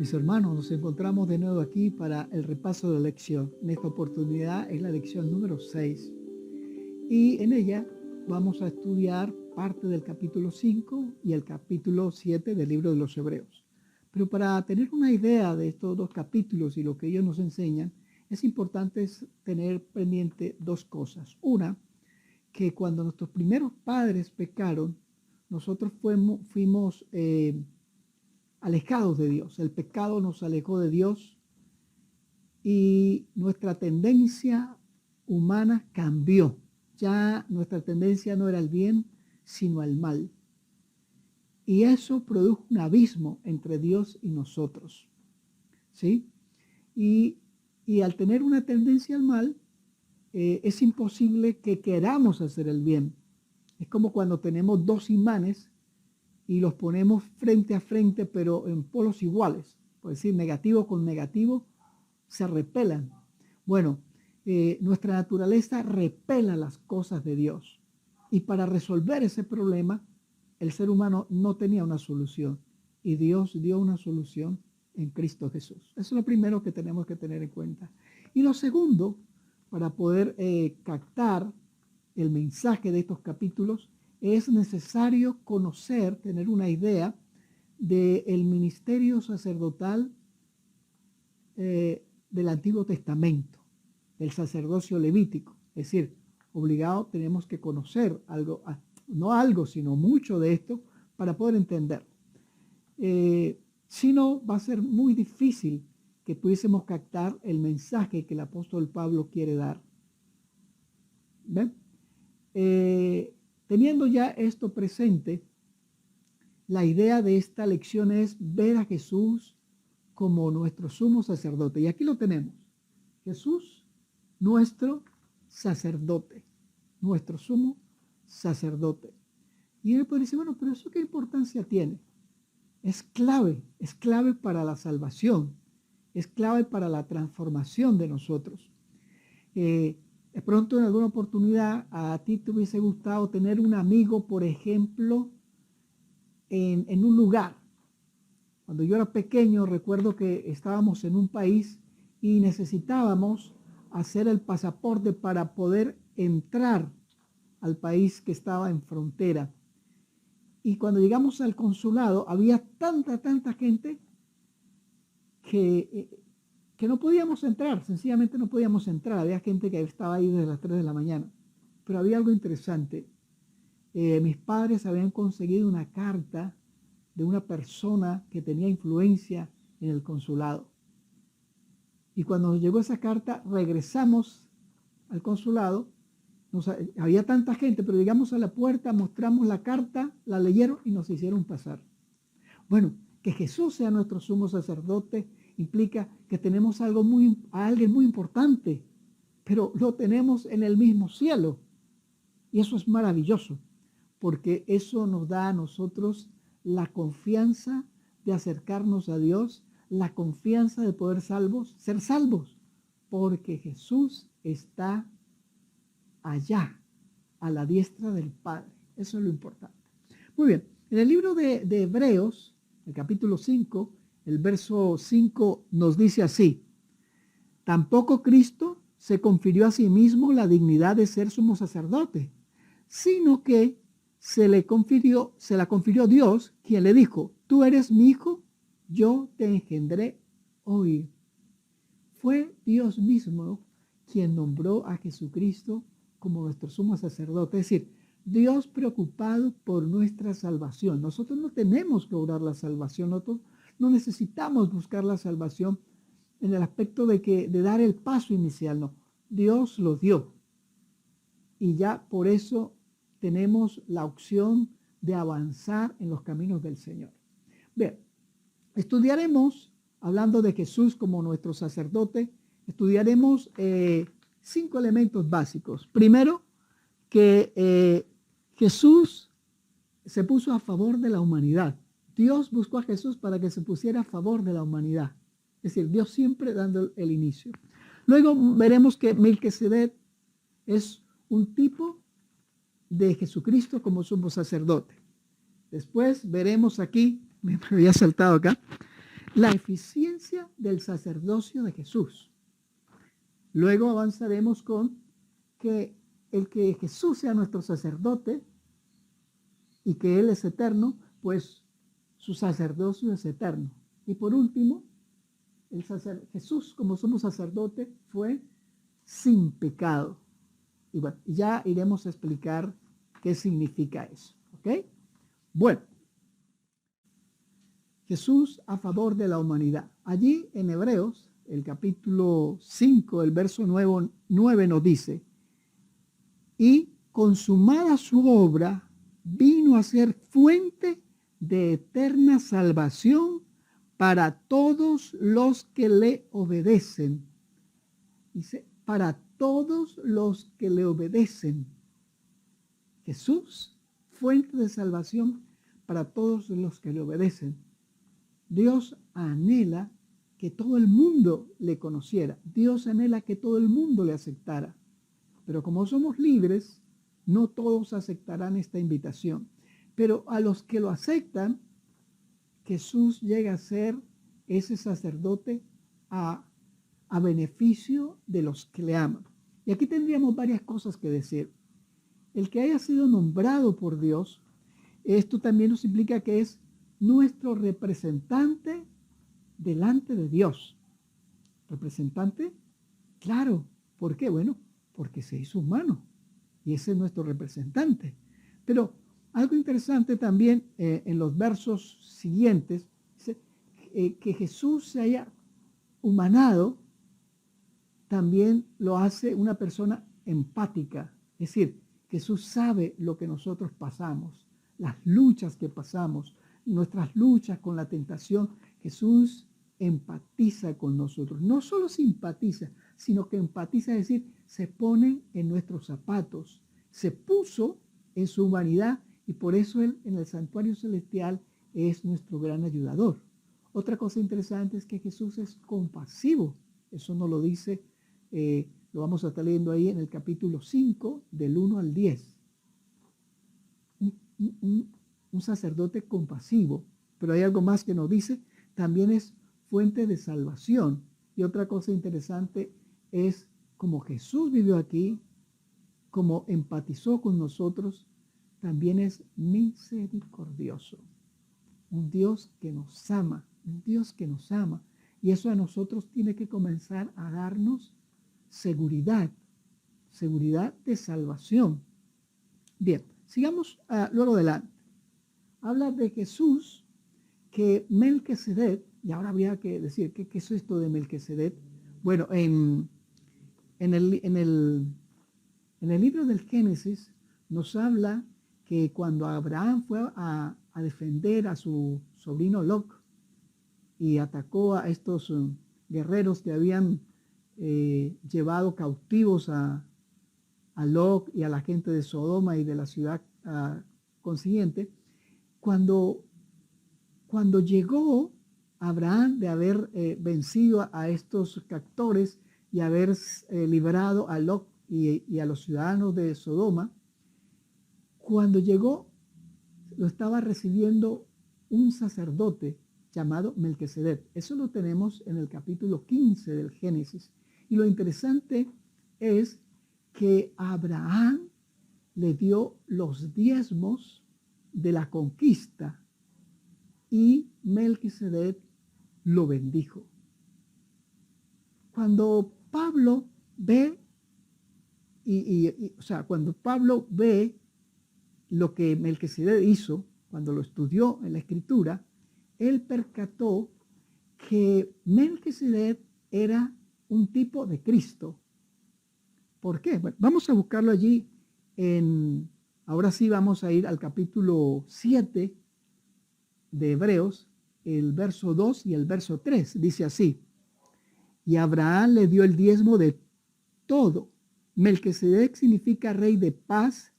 Mis hermanos, nos encontramos de nuevo aquí para el repaso de la lección. En esta oportunidad es la lección número 6 y en ella vamos a estudiar parte del capítulo 5 y el capítulo 7 del libro de los Hebreos. Pero para tener una idea de estos dos capítulos y lo que ellos nos enseñan, es importante tener pendiente dos cosas. Una, que cuando nuestros primeros padres pecaron, nosotros fuimos alejados de Dios. El pecado nos alejó de Dios y nuestra tendencia humana cambió. Ya nuestra tendencia no era el bien, sino el mal. Y eso produjo un abismo entre Dios y nosotros. ¿Sí? Y al tener una tendencia al mal, es imposible que queramos hacer el bien. Es como cuando tenemos dos imanes y los ponemos frente a frente, pero en polos iguales. Por decir, negativo con negativo se repelan. Bueno, nuestra naturaleza repela las cosas de Dios. Y para resolver ese problema, el ser humano no tenía una solución. Y Dios dio una solución en Cristo Jesús. Eso es lo primero que tenemos que tener en cuenta. Y lo segundo, para poder captar el mensaje de estos capítulos, es necesario conocer, tener una idea del ministerio sacerdotal del Antiguo Testamento, del sacerdocio levítico. Es decir, obligado tenemos que conocer algo, no algo, sino mucho de esto para poder entender. Si no, va a ser muy difícil que pudiésemos captar el mensaje que el apóstol Pablo quiere dar. ¿Ven? Teniendo ya esto presente, la idea de esta lección es ver a Jesús como nuestro sumo sacerdote. Y aquí lo tenemos. Jesús, nuestro sacerdote, nuestro sumo sacerdote. Y él puede decir, bueno, pero ¿eso qué importancia tiene? Es clave para la salvación, es clave para la transformación de nosotros. De pronto en alguna oportunidad a ti te hubiese gustado tener un amigo, por ejemplo, en un lugar. Cuando yo era pequeño recuerdo que estábamos en un país y necesitábamos hacer el pasaporte para poder entrar al país que estaba en frontera. Y cuando llegamos al consulado había tanta gente que no podíamos entrar, sencillamente no podíamos entrar. Había gente que estaba ahí desde las 3 de la mañana. Pero había algo interesante. Mis padres habían conseguido una carta de una persona que tenía influencia en el consulado. Y cuando nos llegó esa carta, regresamos al consulado. Había tanta gente, pero llegamos a la puerta, mostramos la carta, la leyeron y nos hicieron pasar. Bueno, que Jesús sea nuestro sumo sacerdote implica que tenemos a alguien muy importante, pero lo tenemos en el mismo cielo. Y eso es maravilloso, porque eso nos da a nosotros la confianza de acercarnos a Dios, la confianza de poder ser salvos, porque Jesús está allá, a la diestra del Padre. Eso es lo importante. Muy bien, en el libro de Hebreos, el capítulo 5, el verso 5 nos dice así: tampoco Cristo se confirió a sí mismo la dignidad de ser sumo sacerdote, sino que se la confirió Dios, quien le dijo: tú eres mi hijo, yo te engendré hoy. Fue Dios mismo quien nombró a Jesucristo como nuestro sumo sacerdote. Es decir, Dios preocupado por nuestra salvación. Nosotros no tenemos que lograr la salvación, nosotros no necesitamos buscar la salvación en el aspecto de dar el paso inicial, no. Dios lo dio. Y ya por eso tenemos la opción de avanzar en los caminos del Señor. Bien, estudiaremos, hablando de Jesús como nuestro sacerdote, estudiaremos 5 elementos básicos. Primero, que Jesús se puso a favor de la humanidad. Dios buscó a Jesús para que se pusiera a favor de la humanidad. Es decir, Dios siempre dando el inicio. Luego veremos que Melquisedec es un tipo de Jesucristo como sumo sacerdote. Después veremos aquí, me había saltado acá, la eficiencia del sacerdocio de Jesús. Luego avanzaremos con que el que Jesús sea nuestro sacerdote y que Él es eterno, pues su sacerdocio es eterno. Y por último, Jesús, como somos sacerdote, fue sin pecado. Y bueno, ya iremos a explicar qué significa eso. ¿Ok? Bueno, Jesús a favor de la humanidad. Allí en Hebreos, el capítulo 5, el verso 9 nos dice, y consumada su obra, vino a ser fuente de eterna salvación para todos los que le obedecen. Dice, para todos los que le obedecen. Jesús, fuente de salvación para todos los que le obedecen. Dios anhela que todo el mundo le conociera. Dios anhela que todo el mundo le aceptara. Pero como somos libres, no todos aceptarán esta invitación. Pero a los que lo aceptan, Jesús llega a ser ese sacerdote a beneficio de los que le aman. Y aquí tendríamos varias cosas que decir. El que haya sido nombrado por Dios, esto también nos implica que es nuestro representante delante de Dios. ¿Representante? Claro. ¿Por qué? Bueno, porque se hizo humano y ese es nuestro representante. Pero algo interesante también en los versos siguientes, dice, que Jesús se haya humanado, también lo hace una persona empática. Es decir, Jesús sabe lo que nosotros pasamos, las luchas que pasamos, nuestras luchas con la tentación. Jesús empatiza con nosotros. No solo simpatiza, sino que empatiza, es decir, se pone en nuestros zapatos, se puso en su humanidad y por eso Él en el santuario celestial es nuestro gran ayudador. Otra cosa interesante es que Jesús es compasivo. Eso nos lo dice, lo vamos a estar leyendo ahí en el capítulo 5, del 1 al 10. Un sacerdote compasivo. Pero hay algo más que nos dice, también es fuente de salvación. Y otra cosa interesante es como Jesús vivió aquí, como empatizó con nosotros, también es misericordioso. Un Dios que nos ama, un Dios que nos ama. Y eso a nosotros tiene que comenzar a darnos seguridad de salvación. Bien, sigamos luego adelante. Habla de Jesús que Melquisedec, y ahora habría que decir, ¿qué es esto de Melquisedec? Bueno, en el libro del Génesis nos habla que cuando Abraham fue a defender a su sobrino Lot y atacó a estos guerreros que habían llevado cautivos a Lot y a la gente de Sodoma y de la ciudad consiguiente, cuando llegó Abraham de haber vencido a estos captores y haber liberado a Lot y a los ciudadanos de Sodoma, cuando llegó lo estaba recibiendo un sacerdote llamado Melquisedec. Eso lo tenemos en el capítulo 15 del Génesis. Y lo interesante es que Abraham le dio los diezmos de la conquista y Melquisedec lo bendijo. Cuando Pablo ve, cuando Pablo ve lo que Melquisedec hizo, cuando lo estudió en la Escritura, él percató que Melquisedec era un tipo de Cristo. ¿Por qué? Bueno, vamos a buscarlo allí ahora sí vamos a ir al capítulo 7 de Hebreos, el verso 2 y el verso 3. Dice así: y Abraham le dio el diezmo de todo. Melquisedec significa rey de paz,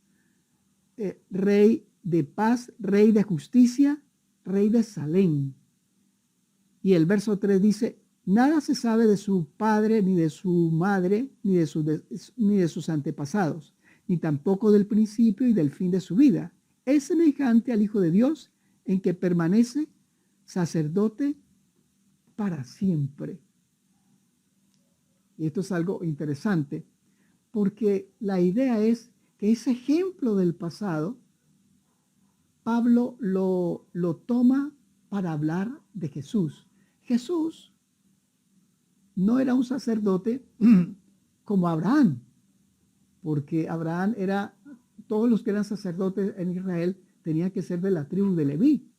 rey de justicia, rey de Salem. Y el verso 3 dice: nada se sabe de su padre, ni de su madre, ni de sus antepasados, ni tampoco del principio y del fin de su vida. Es semejante al Hijo de Dios en que permanece sacerdote para siempre. Y esto es algo interesante, porque la idea es que ese ejemplo del pasado, Pablo lo toma para hablar de Jesús. Jesús no era un sacerdote como Abraham, porque Abraham era, todos los que eran sacerdotes en Israel tenían que ser de la tribu de Leví,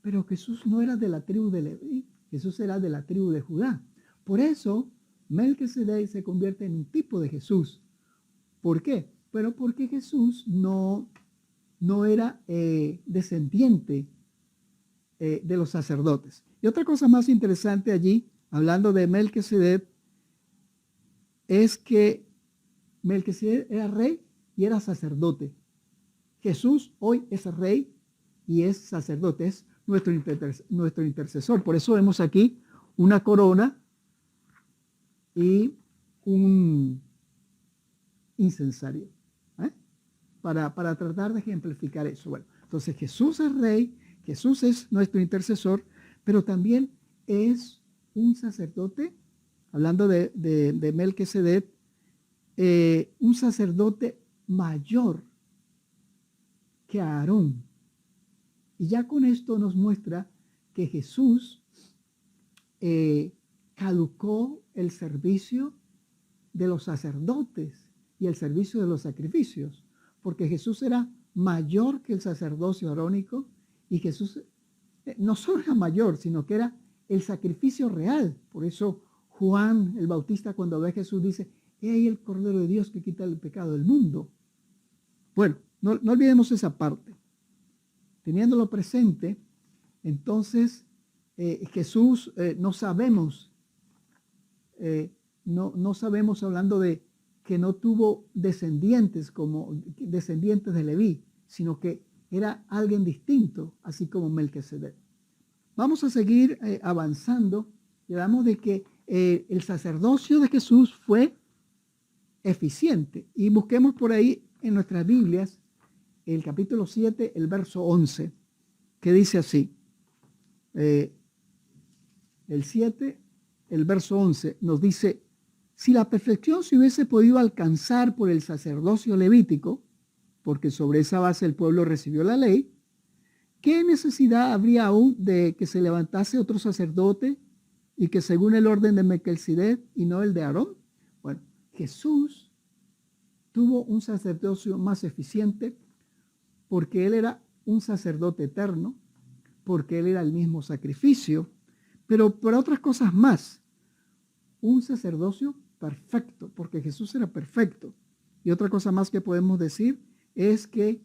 pero Jesús no era de la tribu de Leví, Jesús era de la tribu de Judá. Por eso, Melquisedec se convierte en un tipo de Jesús. ¿Por qué? Bueno, porque Jesús no era descendiente de los sacerdotes. Y otra cosa más interesante allí, hablando de Melquisedec, es que Melquisedec era rey y era sacerdote. Jesús hoy es rey y es sacerdote, es nuestro intercesor. Por eso vemos aquí una corona y un incensario, para tratar de ejemplificar eso. Bueno, entonces Jesús es rey, Jesús es nuestro intercesor, pero también es un sacerdote, hablando de Melquisedec, un sacerdote mayor que Aarón. Y ya con esto nos muestra que Jesús caducó el servicio de los sacerdotes y el servicio de los sacrificios, porque Jesús era mayor que el sacerdocio arónico, y Jesús no solo era mayor, sino que era el sacrificio real. Por eso Juan el Bautista, cuando ve a Jesús, dice: he ahí el Cordero de Dios que quita el pecado del mundo. Bueno, no olvidemos esa parte. Teniéndolo presente, entonces Jesús no sabemos, hablando de que no tuvo descendientes como descendientes de Leví, sino que era alguien distinto, así como Melquisedec. Vamos a seguir avanzando y hablamos de que el sacerdocio de Jesús fue eficiente. Y busquemos por ahí en nuestras Biblias el capítulo 7, el verso 11, que dice así. El 7, el verso 11, nos dice: si la perfección se hubiese podido alcanzar por el sacerdocio levítico, porque sobre esa base el pueblo recibió la ley, ¿qué necesidad habría aún de que se levantase otro sacerdote y que según el orden de Melquisedec y no el de Aarón? Bueno, Jesús tuvo un sacerdocio más eficiente porque él era un sacerdote eterno, porque él era el mismo sacrificio, pero por otras cosas más, un sacerdocio perfecto, porque Jesús era perfecto. Y otra cosa más que podemos decir es que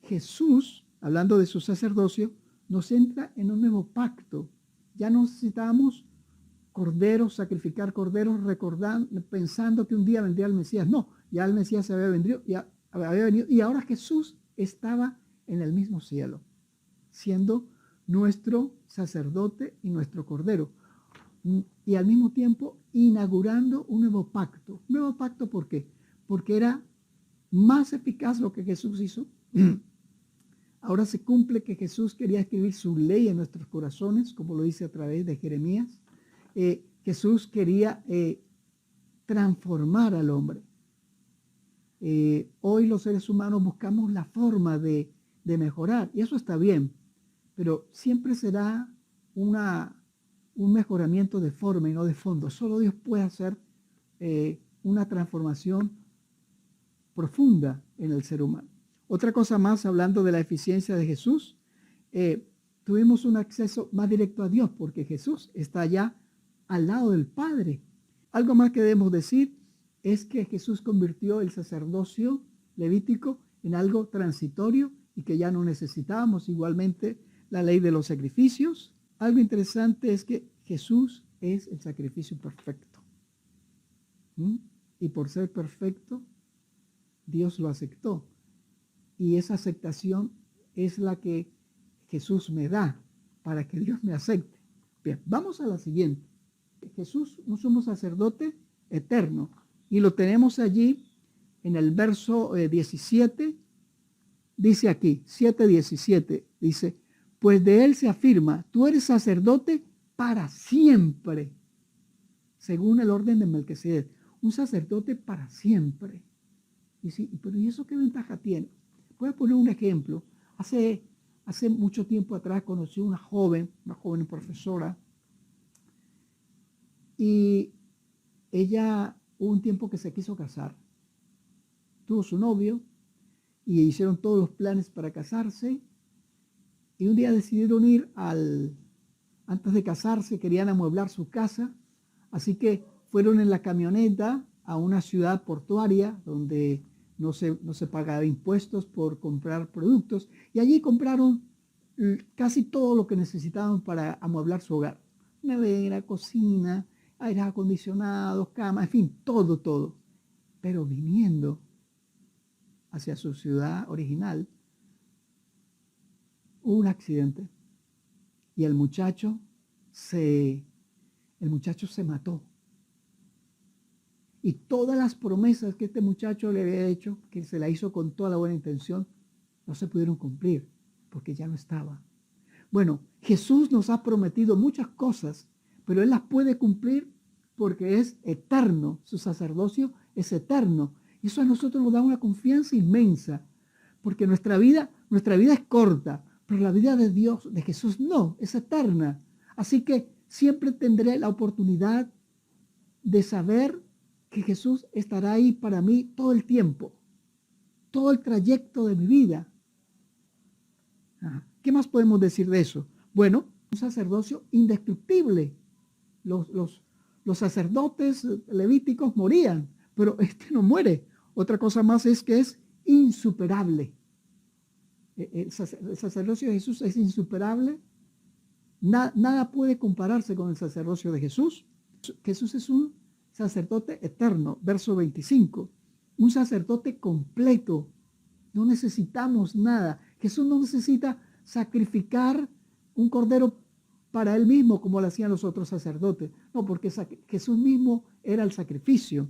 Jesús, hablando de su sacerdocio, nos entra en un nuevo pacto. Ya no necesitábamos corderos, sacrificar corderos, pensando que un día vendría el Mesías. No, ya el Mesías había venido y ahora Jesús estaba en el mismo cielo, siendo nuestro sacerdote y nuestro cordero, y al mismo tiempo inaugurando un nuevo pacto. ¿Un nuevo pacto por qué? Porque era más eficaz lo que Jesús hizo. Ahora se cumple que Jesús quería escribir su ley en nuestros corazones, como lo dice a través de Jeremías. Jesús quería transformar al hombre. Hoy los seres humanos buscamos la forma de mejorar, y eso está bien, pero siempre será un mejoramiento de forma y no de fondo. Solo Dios puede hacer una transformación profunda en el ser humano. Otra cosa más, hablando de la eficiencia de Jesús, tuvimos un acceso más directo a Dios, porque Jesús está allá al lado del Padre. Algo más que debemos decir es que Jesús convirtió el sacerdocio levítico en algo transitorio y que ya no necesitábamos. Igualmente la ley de los sacrificios. Algo interesante es que Jesús es el sacrificio perfecto. Y por ser perfecto, Dios lo aceptó. Y esa aceptación es la que Jesús me da para que Dios me acepte. Bien, vamos a la siguiente. Jesús, un sumo sacerdote eterno. Y lo tenemos allí en el verso 17. Dice aquí, 7:17, dice: pues de él se afirma, tú eres sacerdote para siempre, según el orden de Melquisedec. Un sacerdote para siempre. Y sí, pero ¿y eso qué ventaja tiene? Voy a poner un ejemplo. Hace mucho tiempo atrás conocí una joven profesora, y ella hubo un tiempo que se quiso casar. Tuvo su novio y hicieron todos los planes para casarse, y un día decidieron ir antes de casarse, querían amueblar su casa, así que fueron en la camioneta a una ciudad portuaria donde no se pagaba impuestos por comprar productos, y allí compraron casi todo lo que necesitaban para amueblar su hogar: nevera, cocina, aire acondicionado, cama, en fin, todo. Pero viniendo hacia su ciudad original, hubo un accidente y el muchacho se mató. Y todas las promesas que este muchacho le había hecho, que se la hizo con toda la buena intención, no se pudieron cumplir porque ya no estaba. Bueno, Jesús nos ha prometido muchas cosas, pero Él las puede cumplir porque es eterno. Su sacerdocio es eterno. Y eso a nosotros nos da una confianza inmensa, porque nuestra vida es corta, pero la vida de Dios, de Jesús, no, es eterna. Así que siempre tendré la oportunidad de saber que Jesús estará ahí para mí todo el tiempo, todo el trayecto de mi vida. ¿Qué más podemos decir de eso? Bueno, un sacerdocio indestructible. Los sacerdotes levíticos morían, pero este no muere. Otra cosa más es que es insuperable. El sacerdocio de Jesús es insuperable. Nada puede compararse con el sacerdocio de Jesús. Jesús es un sacerdote eterno. Verso 25. Un sacerdote completo. No necesitamos nada. Jesús no necesita sacrificar un cordero para él mismo como lo hacían los otros sacerdotes. No, porque Jesús mismo era el sacrificio.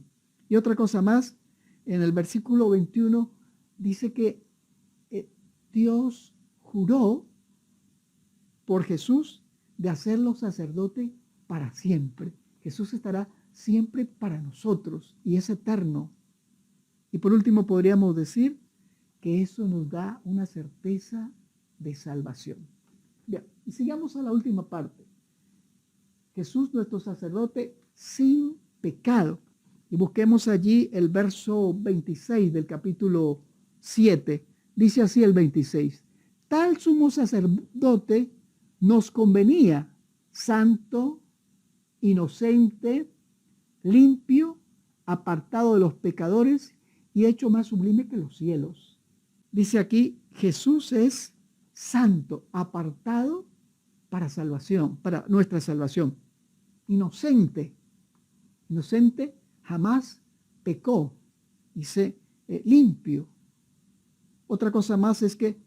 Y otra cosa más, en el versículo 21 dice que Dios juró por Jesús de hacerlo sacerdote para siempre. Jesús estará siempre para nosotros y es eterno. Y por último podríamos decir que eso nos da una certeza de salvación. Bien, y sigamos a la última parte. Jesús, nuestro sacerdote sin pecado. Y busquemos allí el verso 26 del capítulo 7. Dice así el 26. Tal sumo sacerdote nos convenía, santo, inocente, limpio, apartado de los pecadores y hecho más sublime que los cielos. Dice aquí, Jesús es santo, apartado para salvación, para nuestra salvación. Inocente, jamás pecó. Dice limpio. Otra cosa más es que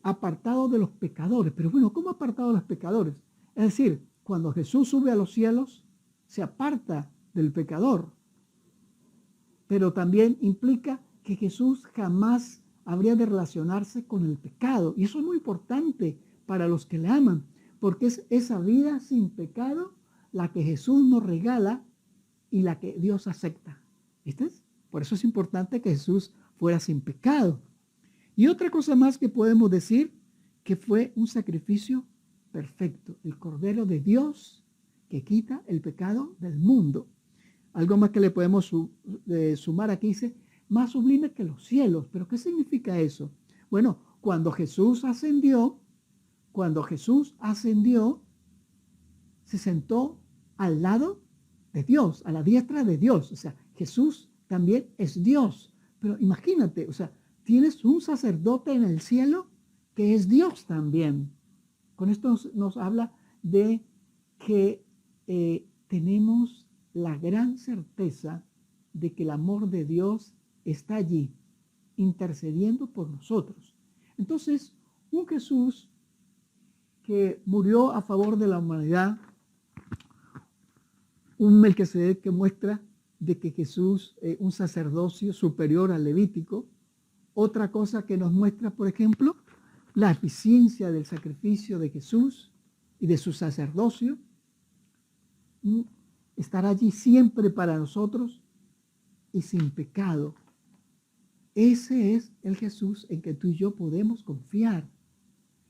apartado de los pecadores. Pero bueno, ¿cómo apartado de los pecadores? Es decir, cuando Jesús sube a los cielos, se aparta del pecador. Pero también implica que Jesús jamás habría de relacionarse con el pecado. Y eso es muy importante para los que le aman, porque es esa vida sin pecado la que Jesús nos regala y la que Dios acepta. ¿Viste? Por eso es importante que Jesús fuera sin pecado. Y otra cosa más que podemos decir, que fue un sacrificio perfecto, el Cordero de Dios que quita el pecado del mundo. Algo más que le podemos sumar aquí, dice, más sublime que los cielos. ¿Pero qué significa eso? Bueno, cuando Jesús ascendió, se sentó al lado de Dios, a la diestra de Dios. O sea, Jesús también es Dios. Pero imagínate, o sea, tienes un sacerdote en el cielo que es Dios también. Con esto nos habla de que tenemos la gran certeza de que el amor de Dios está allí, intercediendo por nosotros. Entonces, un Jesús que murió a favor de la humanidad, un Melquisedec que muestra de que Jesús es un sacerdocio superior al levítico. Otra cosa que nos muestra, por ejemplo, la eficiencia del sacrificio de Jesús y de su sacerdocio. estará allí siempre para nosotros y sin pecado. Ese es el Jesús en que tú y yo podemos confiar.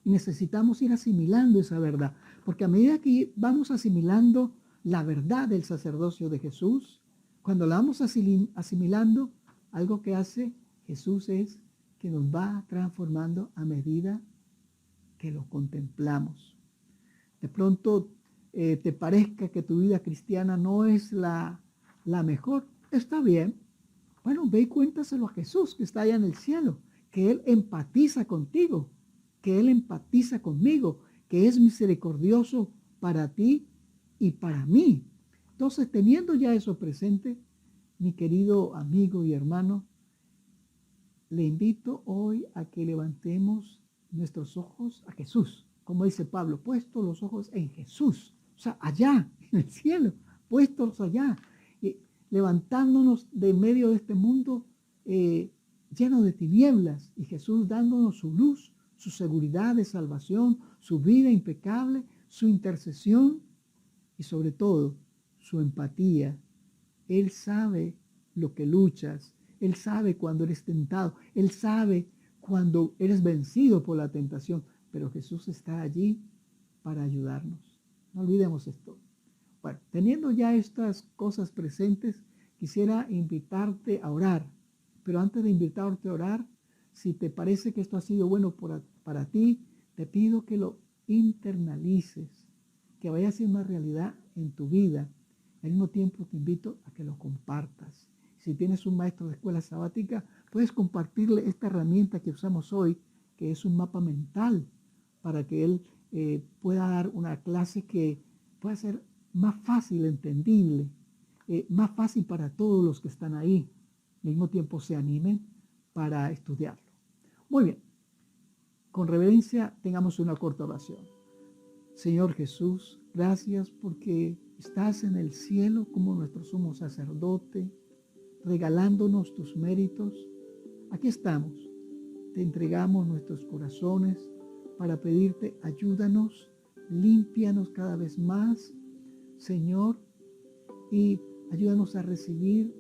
Y necesitamos ir asimilando esa verdad, porque a medida que vamos asimilando la verdad del sacerdocio de Jesús, cuando la vamos asimilando, algo que hace Jesús es que nos va transformando a medida que lo contemplamos. De pronto te parezca que tu vida cristiana no es la mejor, está bien. Bueno, ve y cuéntaselo a Jesús que está allá en el cielo, que Él empatiza contigo, que Él empatiza conmigo, que es misericordioso para ti y para mí. Entonces, teniendo ya eso presente, mi querido amigo y hermano, le invito hoy a que levantemos nuestros ojos a Jesús. Como dice Pablo, puesto los ojos en Jesús, o sea, allá, en el cielo, puestos allá, levantándonos de medio de este mundo lleno de tinieblas, y Jesús dándonos su luz, su seguridad de salvación, su vida impecable, su intercesión y sobre todo su empatía. Él sabe lo que luchas, Él sabe cuando eres tentado, Él sabe cuando eres vencido por la tentación, pero Jesús está allí para ayudarnos. No olvidemos esto. Bueno, teniendo ya estas cosas presentes, quisiera invitarte a orar. Pero antes de invitarte a orar, si te parece que esto ha sido bueno para ti, te pido que lo internalices, que vaya a ser una realidad en tu vida. Al mismo tiempo te invito a que lo compartas. Si tienes un maestro de escuela sabática, puedes compartirle esta herramienta que usamos hoy, que es un mapa mental, para que él pueda dar una clase que pueda ser más fácil, entendible, más fácil para todos los que están ahí. Al mismo tiempo se animen para estudiarlo. Muy bien, con reverencia tengamos una corta oración. Señor Jesús, gracias porque estás en el cielo como nuestro sumo sacerdote, regalándonos tus méritos. Aquí estamos, te entregamos nuestros corazones para pedirte, ayúdanos, límpianos cada vez más, Señor, y ayúdanos a recibir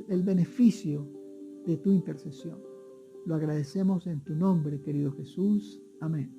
el beneficio de tu intercesión. Lo agradecemos en tu nombre, querido Jesús. Amén.